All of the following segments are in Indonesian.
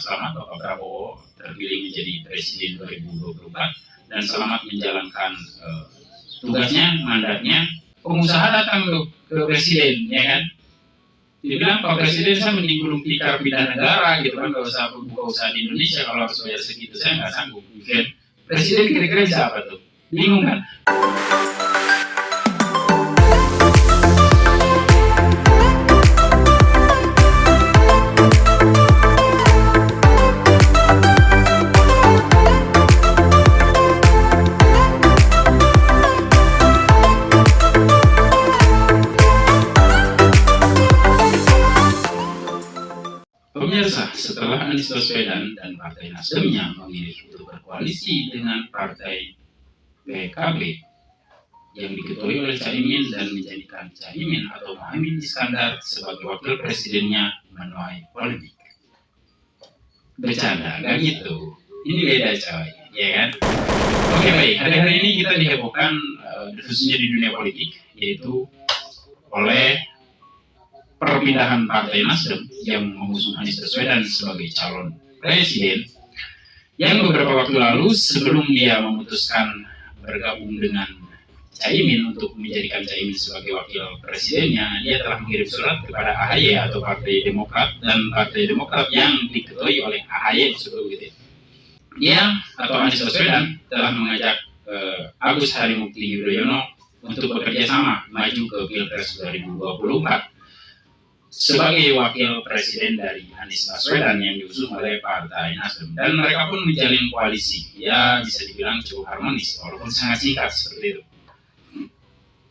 selamat Bapak Prabowo terpilih menjadi Presiden 2024 dan selamat menjalankan tugasnya, mandatnya. Pengusaha datang tuh ke Presiden, ya kan? Dia bilang, Pak Presiden, saya mending gulung tikar pindah negara gitu kan, gak usah buka usaha di Indonesia, kalau harus bayar segitu saya nggak sanggup. Gitu. Presiden kira-kira bisa apa tuh? Bingung kan? Pemirsa, setelah Anies Baswedan dan Partai Nasdemnya memilih untuk berkoalisi dengan Partai PKB yang diketuai oleh Caimin dan menjadikan Caimin atau Muhaimin Iskandar sebagai wakil presidennya menuai polemik. Bercanda, gak gitu. Ini beda coy, ya kan? Oke baik, hari-hari ini kita dihebohkan khususnya di dunia politik, yaitu oleh perpindahan Partai Nasdem yang mengusung Anies Baswedan sebagai calon presiden, yang beberapa waktu lalu sebelum dia memutuskan bergabung dengan Caimin untuk menjadikan Caimin sebagai wakil presidennya, dia telah mengirim surat kepada AHY atau Partai Demokrat, dan Partai Demokrat yang diketuai oleh AHY tersebut gitu. Dia atau Anies Baswedan telah mengajak Agus Harimurti Yudhoyono untuk bekerja sama maju ke Pilpres 2024 sebagai wakil presiden dari Anies Baswedan yang diusung oleh Partai Nasdem, dan mereka pun menjalin koalisi, ya bisa dibilang cukup harmonis walaupun sangat singkat seperti itu.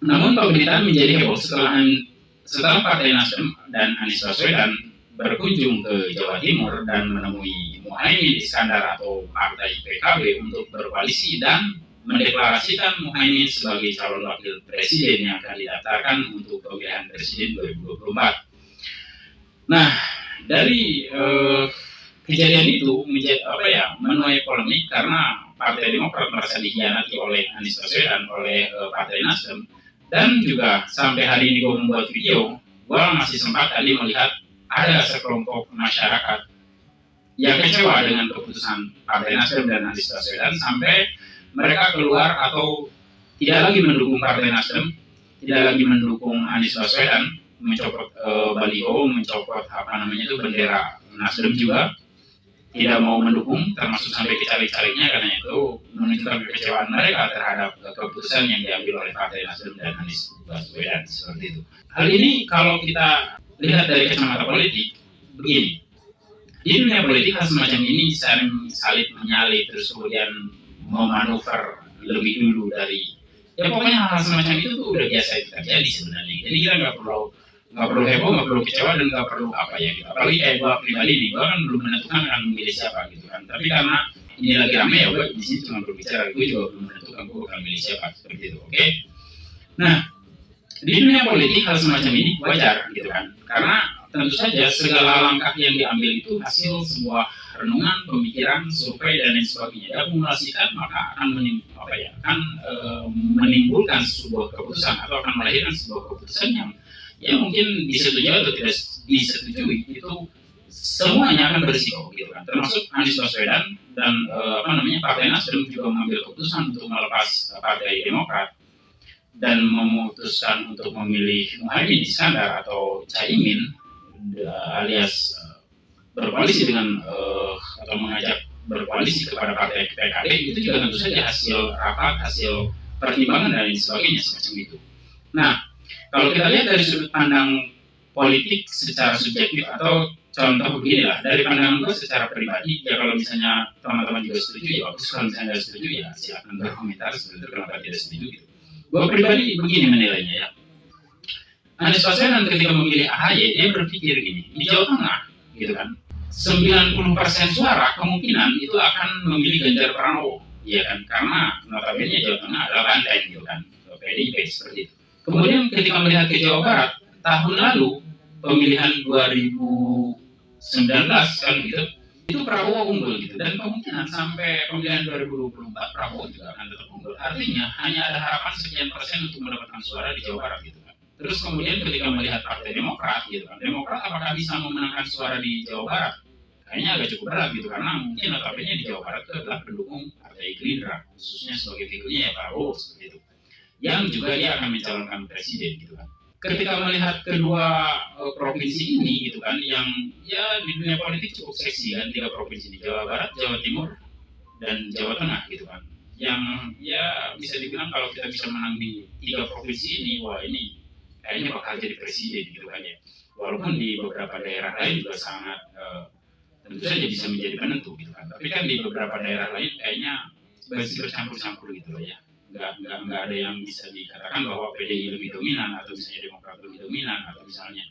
Namun pemberitaan menjadi heboh setelah Partai Nasdem dan Anies Baswedan berkunjung ke Jawa Timur dan menemui Muhaimin Iskandar atau Partai PKB untuk berkoalisi dan mendeklarasikan Muhaimin sebagai calon wakil presiden yang akan didaftarkan untuk pemilihan presiden 2024. Nah, dari kejadian itu menuai polemik karena Partai Demokrat merasa dikhianati oleh Anies Baswedan, oleh Partai Nasdem, dan juga sampai hari ini gue membuat video, gue masih sempat tadi melihat ada sekelompok masyarakat yang kecewa dengan keputusan Partai Nasdem dan Anies Baswedan sampai mereka keluar atau tidak lagi mendukung Partai Nasdem, tidak lagi mendukung Anies Baswedan, mencopot baliho, mencopot bendera Nasdem juga, tidak mau mendukung, termasuk sampai ke caleg-calegnya, karena itu menunjukkan kekecewaan mereka terhadap keputusan yang diambil oleh Partai Nasdem dan Anies Baswedan seperti itu. Hal ini kalau kita lihat dari kacamata politik, begini, di dunia politik hal semacam ini saling salib menyalip, terus kemudian memanuver lebih dulu dari, ya pokoknya hal semacam itu tuh udah biasa terjadi sebenarnya. Jadi kita nggak perlu heboh, nggak perlu kecewa, dan nggak perlu gitu. Apalagi kayak gue pribadi nih, gue kan belum menentukan akan memilih siapa gitu kan. Tapi karena ini lagi rame ya, gue di sini cuma berbicara, gue juga belum menentukan gue akan memilih siapa seperti itu. Oke? Nah, di dunia politik hal semacam ini wajar gitu kan. Karena tentu saja segala langkah yang diambil itu hasil sebuah renungan, pemikiran, survei dan lain sebagainya. Akumulasikan maka akan menimbulkan sebuah keputusan atau akan melahirkan sebuah keputusan yang mungkin disetujui atau tidak disetujui, itu semuanya akan berisiko gitu kan. Termasuk Anies Baswedan dan Partai Nasdem juga mengambil keputusan untuk melepas Partai Demokrat dan memutuskan untuk memilih Muhaimin Iskandar atau Caimin alias berkoalisi dengan atau mengajak berkoalisi kepada Partai PKB. Itu juga tentu saja hasil rapat, hasil pertimbangan dan lain sebagainya semacam itu. Nah, kalau kita lihat dari sudut pandang politik secara subjektif, atau contoh beginilah, dari pandangan gue secara pribadi, ya kalau misalnya teman-teman juga setuju ya bagus, kalau misalnya tidak setuju ya silakan berkomentar seperti itu kenapa tidak setuju gitu. Gue pribadi begini menilainya ya. Anies Baswedan ketika memilih AHY, dia berpikir gini, di Jawa Tengah gitu kan, 90% suara kemungkinan itu akan memilih Ganjar Pranowo, ya kan, karena notabene Jawa Tengah adalah banteng gitu kan, PDIP seperti itu. Kemudian ketika melihat ke Jawa Barat, tahun lalu pemilihan 2019 kan gitu, itu Prabowo unggul gitu, dan kemungkinan sampai pemilihan 2024 Prabowo juga akan tetap unggul. Artinya hanya ada harapan sekian persen untuk mendapatkan suara di Jawa Barat gitu kan. Terus kemudian ketika melihat Partai Demokrat gitu kan, Demokrat apakah bisa memenangkan suara di Jawa Barat? kayaknya agak cukup berat gitu, karena mungkin notabene di Jawa Barat itu adalah pendukung Partai Gerindra, khususnya sebagai figurnya ya Prabowo seperti itu, yang juga dia akan mencalonkan presiden gitu kan. Ketika melihat kedua provinsi ini gitu kan, yang ya di dunia politik cukup seksi kan, 3 provinsi di Jawa Barat, Jawa Timur, dan Jawa Tengah gitu kan, yang ya bisa dibilang kalau kita bisa menang di 3 provinsi ini, wah ini kayaknya bakal jadi presiden gitu kan ya. Walaupun di beberapa daerah lain juga sangat tentu saja bisa menjadi penentu gitu kan, tapi kan di beberapa daerah lain kayaknya masih bercampur-campur gitu loh ya. Nggak ada yang bisa dikatakan bahwa PDI lebih dominan atau misalnya Demokrat lebih dominan atau misalnya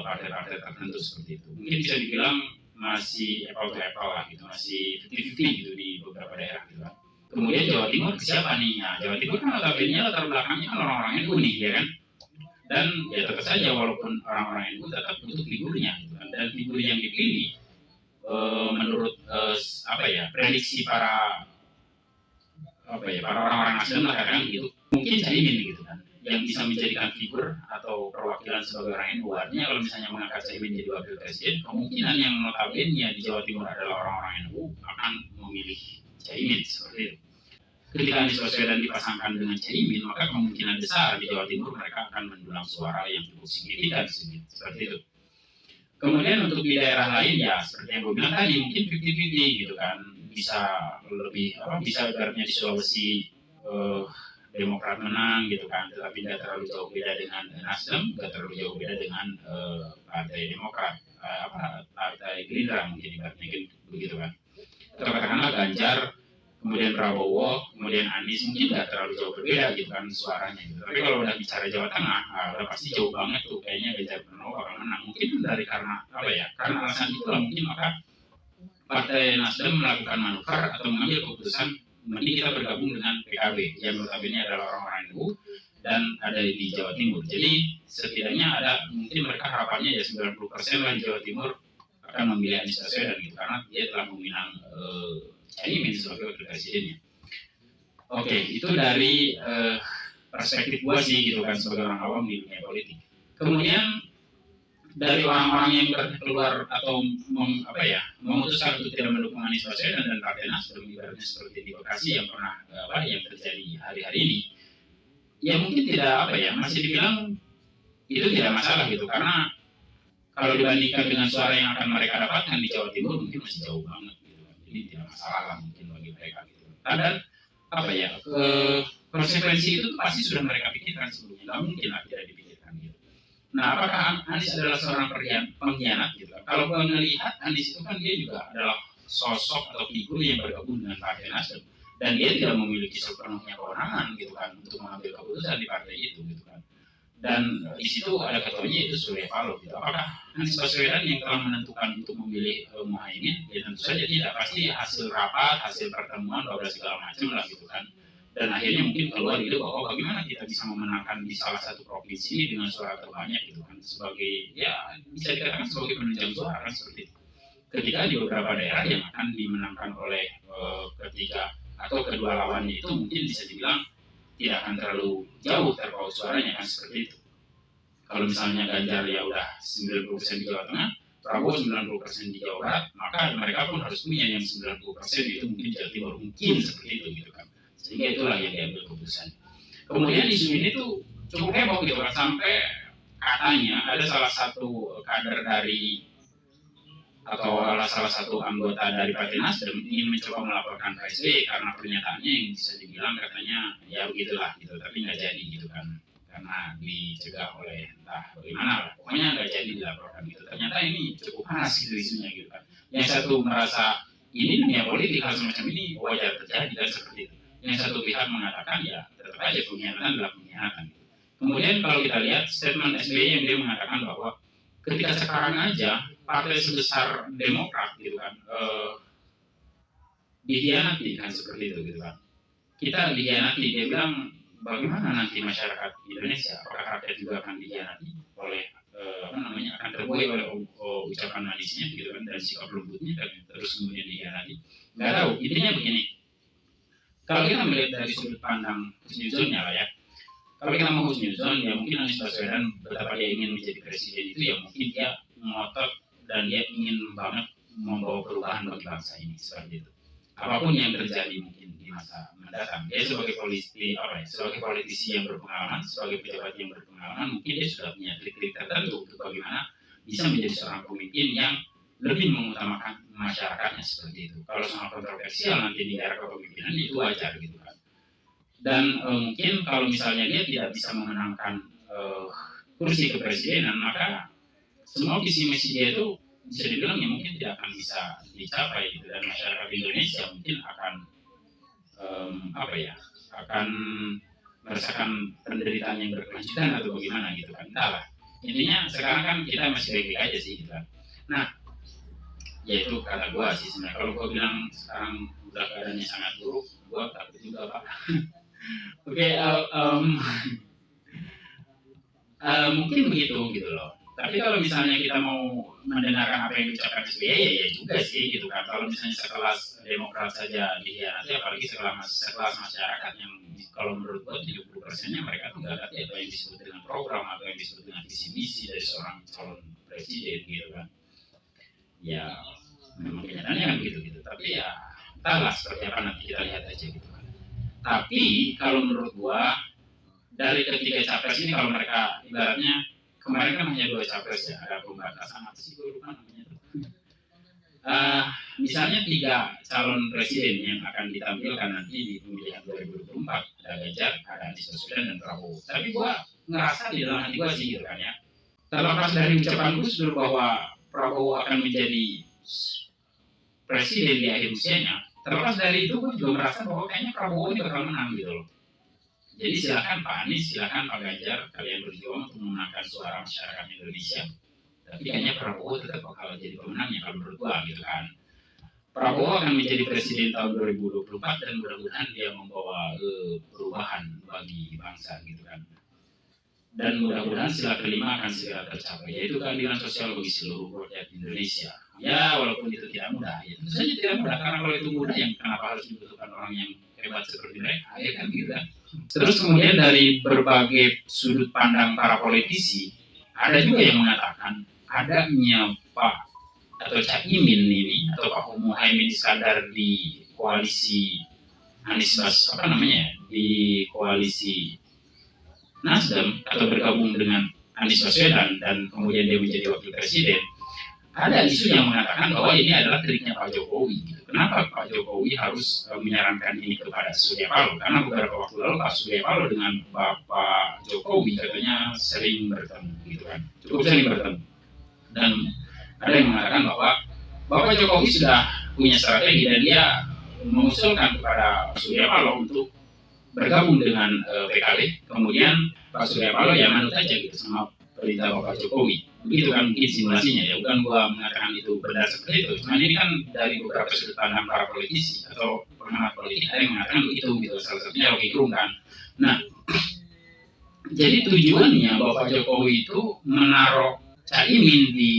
partai-partai tertentu seperti itu. Mungkin bisa dibilang masih apple to apple lah gitu, masih 50-50 gitu di beberapa daerah gitu kan. Kemudian Jawa Timur siapa nih? Nah, Jawa Timur kan notabene latar belakangnya kan orang-orang NU nih ya kan. Dan ya tetap saja walaupun orang-orang NU tetap butuh figurnya gitu kan. Dan figur yang dipilih menurut prediksi para orang-orang Nasdem lah kan gitu, mungkin Caimin gitu kan, yang bisa menjadikan figur atau perwakilan sebagai orang NU. Artinya kalau misalnya mengangkat Caimin jadi wakil presiden, kemungkinan yang notabene di Jawa Timur adalah orang-orang NU akan memilih Caimin seperti itu. Ketika Anies Baswedan dipasangkan dengan Caimin, maka kemungkinan besar di Jawa Timur mereka akan mendulang suara yang cukup signifikan seperti itu. Kemudian untuk di daerah lain ya seperti yang gue bilang tadi, mungkin 50-50 gitu kan, bisa lebih bisa ibaratnya di Sulawesi Demokrat menang gitu kan, tetapi tidak terlalu jauh beda dengan Nasdem, tidak terlalu jauh beda dengan Partai Demokrat, Partai Gerindra mungkin ibaratnya begitu kan. Atau katakanlah Ganjar, kemudian Prabowo, kemudian Anies, mungkin nggak terlalu jauh berbeda gitu kan suaranya gitu. Tapi kalau udah bicara Jawa Tengah, udah pasti jauh banget tuh, kayaknya Ganjar Pranowo bakal menang. Mungkin dari karena karena alasan itulah mungkin maka Partai Nasdem melakukan manuver atau mengambil keputusan mending kita bergabung dengan PKB yang notabene adalah orang-orang NU dan ada di Jawa Timur. Jadi setidaknya ada mungkin mereka harapannya ya 90% lah di Jawa Timur akan memilih Anies Baswedan gitu, karena dia telah meminang Caimin sebagai wakil presidennya. Oke, itu dari perspektif gua sih gitu kan sebagai orang awam di dunia politik. Kemudian dari orang-orang yang keluar atau memutuskan untuk tidak mendukung Anies Baswedan dan Partai Nasdem, ibaratnya seperti di Bekasi yang pernah yang terjadi hari-hari ini, ya mungkin tidak masih dibilang itu tidak masalah gitu, karena kalau dibandingkan dengan suara yang akan mereka dapatkan di Jawa Timur mungkin masih jauh banget gitu, jadi tidak masalah lah mungkin bagi mereka gitu. Dan konsekuensi itu pasti sudah mereka pikirkan sebelumnya, nggak mungkin lah tidak dipikirkan gitu. Nah, apakah Anies adalah seorang pengkhianat gitu? Kalau melihat Anies itu kan dia juga adalah sosok atau figur yang bergabung dengan Partai Nasdem, dan dia tidak memiliki sepenuhnya kewenangan gitu kan untuk mengambil keputusan di partai itu gitu kan. Dan di situ ada ketuanya itu Surya Paloh gitu. Apakah Anies Baswedan yang telah menentukan untuk memilih Muhaimin? Ya tentu saja tidak, pasti hasil rapat, hasil pertemuan, segala macam lah gitu kan. Dan akhirnya mungkin keluar gitu bahwa bagaimana kita bisa memenangkan di salah satu provinsi ini dengan suara terbanyak gitu kan, sebagai ya bisa dikatakan sebagai penunjang suara kan seperti itu. Ketika di beberapa daerah yang akan dimenangkan oleh ketiga atau kedua lawannya itu mungkin bisa dibilang tidak akan terlalu jauh terpaut suaranya kan seperti itu. Kalau misalnya Ganjar ya udah 90% di Jawa Tengah, Prabowo 90% di Jawa Barat, maka mereka pun harus punya yang 90% itu mungkin Jawa Timur, mungkin seperti itu gitu kan. Sehingga itulah yang diambil keputusan. Kemudian isu ini tuh cukup heboh gitu kan, sampai katanya ada salah satu kader dari atau salah satu anggota dari Partai Nasdem ingin mencoba melaporkan ke SBY karena pernyataannya yang bisa dibilang katanya ya begitulah gitu, tapi nggak jadi gitu kan, karena dicegah oleh entah bagaimana lah, pokoknya nggak jadi dilaporkan gitu. Ternyata ini cukup panas gitu isunya gitu kan. Yang satu merasa ini dunia politik, hal semacam ini wajar terjadi dan seperti itu. Yang satu pihak mengatakan ya tetap aja pengkhianatan adalah pengkhianatan. Kemudian kalau kita lihat statement SBY yang dia mengatakan bahwa ketika sekarang aja partai sebesar Demokrat gitu kan dikhianati kan seperti itu gitu kan. Kita dikhianati, dia bilang bagaimana nanti masyarakat Indonesia, apakah rakyat juga akan dikhianati oleh akan terbuai oleh ucapan manisnya gitu kan dan sikap lembutnya dan terus kemudian dikhianati. Nggak tahu, intinya begini. Kalau kita melihat dari sudut pandang husnuzonnya lah ya, kalau kita mau husnuzon ya mungkin Anies Baswedan betapa dia ingin menjadi presiden itu ya mungkin dia ngotot dan dia ingin banget membawa perubahan bagi bangsa ini seperti itu. Apapun yang terjadi mungkin di masa mendatang, dia sebagai politisi yang berpengalaman, sebagai pejabat yang berpengalaman, mungkin dia sudah punya trik-trik tertentu untuk bagaimana bisa menjadi seorang pemimpin yang lebih mengutamakan masyarakatnya seperti itu. Kalau soal kontroversial nanti di era kepemimpinan itu wajar gitu kan. Dan mungkin kalau misalnya dia tidak bisa memenangkan kursi kepresidenan, maka semua visi misi dia itu bisa dibilang ya mungkin tidak akan bisa dicapai gitu. Dan masyarakat Indonesia mungkin akan akan merasakan penderitaan yang berkelanjutan atau bagaimana gitu kan, entahlah. Intinya sekarang kan kita masih baik-baik aja sih gitu kan. Nah, ya itu kata gua sih sebenarnya. Kalau gua bilang sekarang udah keadaannya sangat buruk, gua takut juga Pak. Oke, mungkin begitu gitu loh. Tapi kalau misalnya kita mau mendengarkan apa yang diucapkan SBY, ya juga sih gitu kan. Kalau misalnya sekelas Demokrat saja dikhianati, apalagi sekelas masyarakat yang kalau menurut gua 70%-nya mereka tuh nggak ngerti apa yang disebut dengan program atau yang disebut dengan visi misi dari seorang calon presiden gitu kan. Ya memang kenyataannya kan gitu. Tapi ya entahlah seperti apa, nanti kita lihat aja gitu kan. Tapi kalau menurut gua dari ketiga capres ini, kalau mereka ibaratnya kemarin kan hanya 2 capres ya, ada pembatasan apa sih gue lupa namanya tuh. Misalnya 3 calon presiden yang akan ditampilkan nanti di pemilihan 2024, ada Ganjar, ada Anies Baswedan dan Prabowo. Tapi gue ngerasa di dalam hati gue sih gitu kan ya, terlepas dari ucapan Gus Dur bahwa Prabowo akan menjadi presiden di akhir usianya, terlepas dari itu gue juga merasa bahwa kayaknya Prabowo ini bakal menang gitu loh. Jadi silakan Pak Anies, silakan Pak Ganjar, kalian berjuang untuk memenangkan suara masyarakat Indonesia. Tapi kayaknya Prabowo tetap bakal jadi pemenangnya kalau menurut gua gitu kan. Prabowo akan menjadi presiden tahun 2024 dan mudah-mudahan dia membawa perubahan bagi bangsa gitu kan. Dan mudah-mudahan sila kelima akan segera tercapai, yaitu keadilan sosial bagi seluruh rakyat Indonesia. Ya walaupun itu tidak mudah, ya tentu saja tidak mudah, karena kalau itu mudah yang kenapa harus dibutuhkan orang yang hebat seperti mereka, ya kan gitu kan. Terus kemudian dari berbagai sudut pandang para politisi, ada juga yang mengatakan adanya Pak atau Cak Imin ini atau Pak Muhaimin Iskandar di koalisi di koalisi Nasdem atau bergabung dengan Anies Baswedan dan kemudian dia menjadi wakil presiden. Ada isu yang mengatakan bahwa ini adalah triknya Pak Jokowi. Gitu. Kenapa Pak Jokowi harus menyarankan ini kepada Surya Paloh? Karena beberapa waktu lalu Pak Surya Paloh dengan Bapak Jokowi katanya sering bertemu, gitu kan? Cukup sering bertemu. Dan ada yang mengatakan bahwa Bapak Jokowi sudah punya strategi dan dia mengusulkan kepada Surya Paloh untuk bergabung dengan PKB. Kemudian Pak Surya Paloh ya manut aja gitu sama perintah Bapak Jokowi. Begitu kan mungkin simulasinya ya, bukan gua mengatakan itu benar seperti itu. Cuma ini kan dari beberapa sudut pandang para politisi atau pengamat politik ada yang mengatakan begitu gitu. Salah satunya Rocky Gerung kan. Nah, jadi tujuannya Bapak Jokowi itu menaruh Caimin di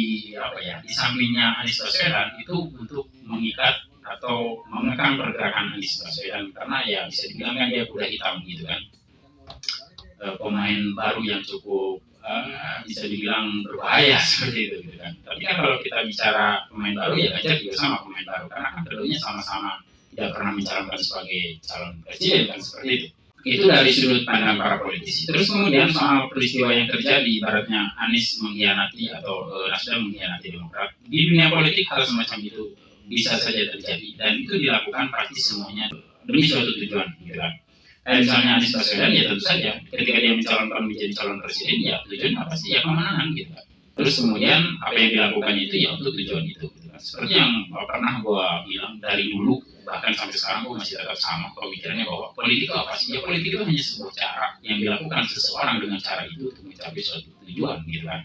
sampingnya Anies Baswedan itu untuk mengikat atau mengekang pergerakan Anies Baswedan, karena ya bisa dibilang kan dia kuda hitam gitu kan. Pemain baru yang cukup bisa dibilang berbahaya seperti itu gitu kan. Tapi kan kalau kita bicara pemain baru ya Ganjar juga sama pemain baru, karena kan keduanya sama-sama tidak pernah mencalonkan sebagai calon presiden kan seperti itu. Itu dari sudut pandang para politisi. Terus kemudian soal peristiwa yang terjadi, ibaratnya Anies mengkhianati atau Nasdem mengkhianati Demokrat. Di dunia politik hal semacam itu bisa saja terjadi dan itu dilakukan pasti semuanya demi suatu tujuan gitu kan. Misalnya Anies Baswedan ya tentu saja ketika dia mencalonkan menjadi calon presiden ya tujuan apa sih ya kemenangan gitu kan. Terus kemudian apa yang dilakukan itu ya untuk tujuan itu gitu kan. Seperti yang pernah gue bilang dari dulu bahkan sampai sekarang gue masih tetap sama pemikirannya bahwa politik itu apa sih? Ya politik itu hanya sebuah cara yang dilakukan seseorang dengan cara itu untuk mencapai suatu tujuan gitu kan.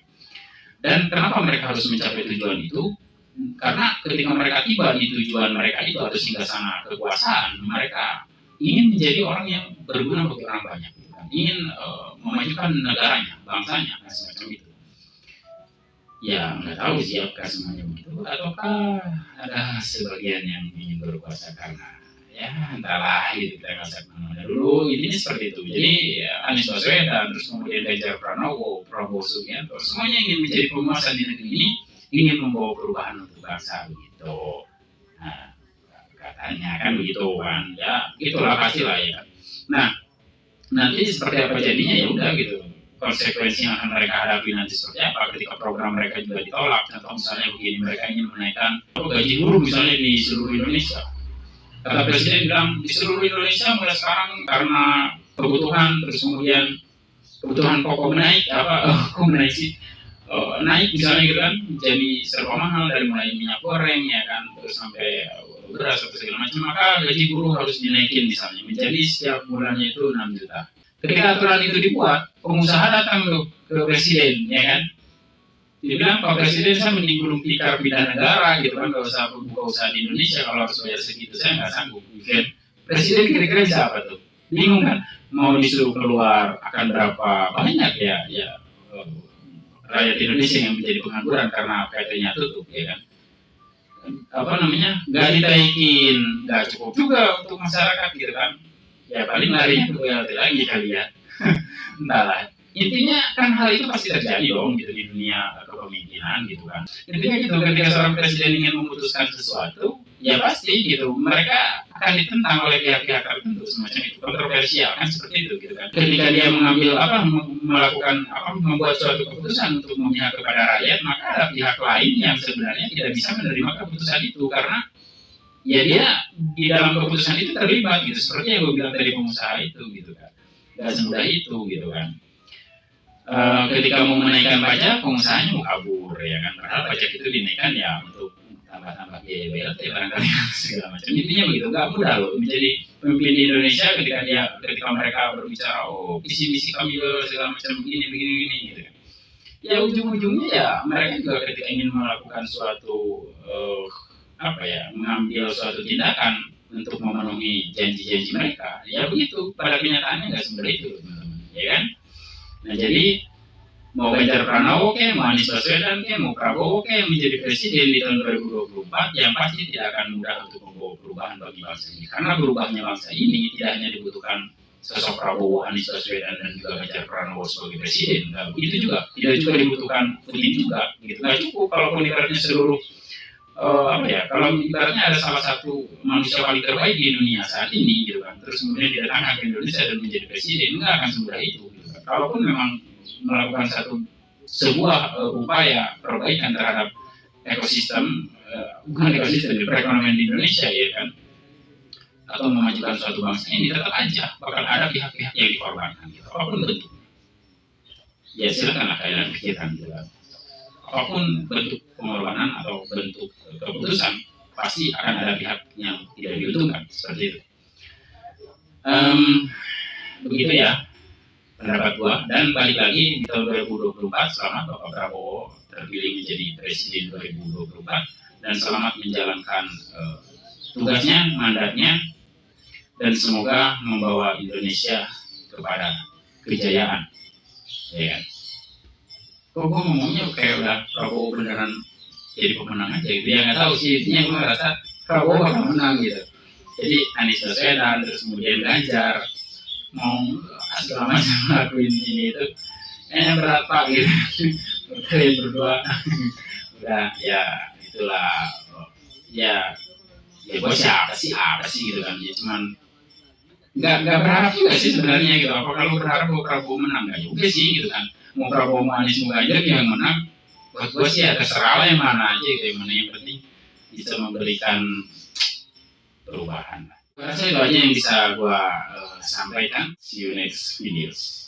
Dan kenapa mereka harus mencapai tujuan itu? Karena ketika mereka tiba di tujuan mereka itu atau singgasana kekuasaan, mereka ingin menjadi orang yang berguna bagi orang banyak, gitu kan? Ingin memajukan negaranya, bangsanya, dan semacam itu. Ya nggak tahu sih apakah semuanya begitu ataukah ada sebagian yang ingin berkuasa karena ya entahlah gitu, kita nggak usah kemana dulu. Intinya seperti itu. Jadi Anies Baswedan, terus kemudian Ganjar Pranowo, Prabowo Subianto, semuanya ingin menjadi penguasa di negeri ini, ingin membawa perubahan untuk bangsa begitu. Nah, katanya kan begitu kan, ya itulah pastilah ya. Nah, nanti seperti apa jadinya ya udah gitu. Konsekuensi yang akan mereka hadapi nanti seperti apa ketika program mereka juga ditolak. Contoh misalnya begini, mereka ingin menaikkan gaji guru misalnya di seluruh Indonesia. Kata Presiden bilang di seluruh Indonesia mulai sekarang karena kebutuhan, terus kemudian kebutuhan pokok naik naik sih, naik misalnya gitu kan, jadi serba mahal dari mulai minyak goreng ya kan, terus sampai beras atau segala macam, maka gaji guru harus dinaikin misalnya menjadi setiap bulannya itu 6 juta. Ketika aturan itu dibuat, pengusaha datang tuh ke Presiden ya kan, dibilang Pak Presiden saya mending gulung tikar pindah negara gitu kan, gak usah buka usaha di Indonesia kalau harus bayar segitu, saya nggak sanggup gitu. Presiden kira-kira bisa apa tuh? Bingung kan, mau disuruh keluar akan berapa banyak ya rakyat Indonesia yang menjadi pengangguran karena PT-nya tutup ya kan. Nggak ditaikin, nggak cukup juga untuk masyarakat gitu kan, ya paling larinya ke BLT lagi kali ya. Entahlah, intinya kan hal itu pasti terjadi dong gitu di dunia kepemimpinan gitu kan. Intinya gitu, ketika seorang presiden ingin memutuskan sesuatu, ya pasti gitu mereka akan ditentang oleh pihak-pihak tertentu semacam itu, kontroversial kan seperti itu gitu kan. Ketika dia membuat suatu keputusan untuk memihak kepada rakyat, maka ada pihak lain yang sebenarnya tidak bisa menerima keputusan itu karena ya dia di dalam keputusan itu terlibat gitu, seperti yang gue bilang tadi, pengusaha itu gitu kan, nggak semudah itu gitu kan. Ketika mau menaikkan pajak, pengusahanya mau kabur ya kan, padahal pajak itu dinaikkan ya untuk tambah-tambah biaya BLT barangkali segala macam. Intinya begitu, nggak mudah loh menjadi pemimpin di Indonesia ketika mereka berbicara visi misi kami segala macam begini gitu. Ya ujung-ujungnya ya mereka juga ketika ingin melakukan suatu mengambil suatu tindakan untuk memenuhi janji-janji mereka, ya begitu, pada kenyataannya nggak semudah itu teman-teman ya kan. Nah jadi mau Ganjar Pranowo mau Anies Baswedan mau Prabowo yang menjadi presiden di tahun 2024, yang pasti tidak akan mudah untuk membawa perubahan bagi bangsa ini. Karena berubahnya bangsa ini tidak hanya dibutuhkan sosok Prabowo, Anies Baswedan dan juga Ganjar Pranowo sebagai presiden. Nah, itu juga tidak juga dibutuhkan Putin juga. Gitu. Nggak cukup kalaupun ibaratnya seluruh kalau ibaratnya ada salah satu manusia paling terbaik di dunia saat ini gitu kan, terus kemudian didatangkan ke Indonesia dan menjadi presiden, nggak akan semudah itu. Gitu kan. Kalaupun memang melakukan sebuah upaya perbaikan terhadap ekosistem, perekonomian di Indonesia ya kan, atau memajukan suatu bangsa ini, tetap aja bakal ada pihak-pihak yang dikorbankan gitu, apapun bentuk. Ya silakanlah kalian pikirkan gitu kan. Apapun bentuk pengorbanan atau bentuk keputusan, pasti akan ada pihak yang tidak diuntungkan seperti itu. Begitu ya pendapat gua. Dan balik lagi di tahun 2024, selamat Bapak Prabowo terpilih menjadi presiden 2024 dan selamat menjalankan tugasnya, mandatnya, dan semoga membawa Indonesia kepada kejayaan. Ya kan? Kok gue ngomongnya kayak udah Prabowo beneran jadi pemenang aja gitu ya, nggak tahu sih, intinya gue ngerasa Prabowo bakal menang gitu. Jadi Anies Baswedan terus kemudian Ganjar mau segala macam ngelakuin ini itu berat Pak gitu. Kalian berdua udah ya itulah ya gue siapa sih gitu kan, ya cuman nggak berharap juga sih sebenarnya gitu. Apa kalau berharap bahwa Prabowo menang, nggak juga sih gitu kan. Mau Prabowo mau Anies mau Ganjar yang menang, buat gue sih ya terserah lah yang mana aja gitu, yang mana yang penting bisa memberikan perubahan. Gue rasa itu aja yang bisa gue sampaikan. See you next videos.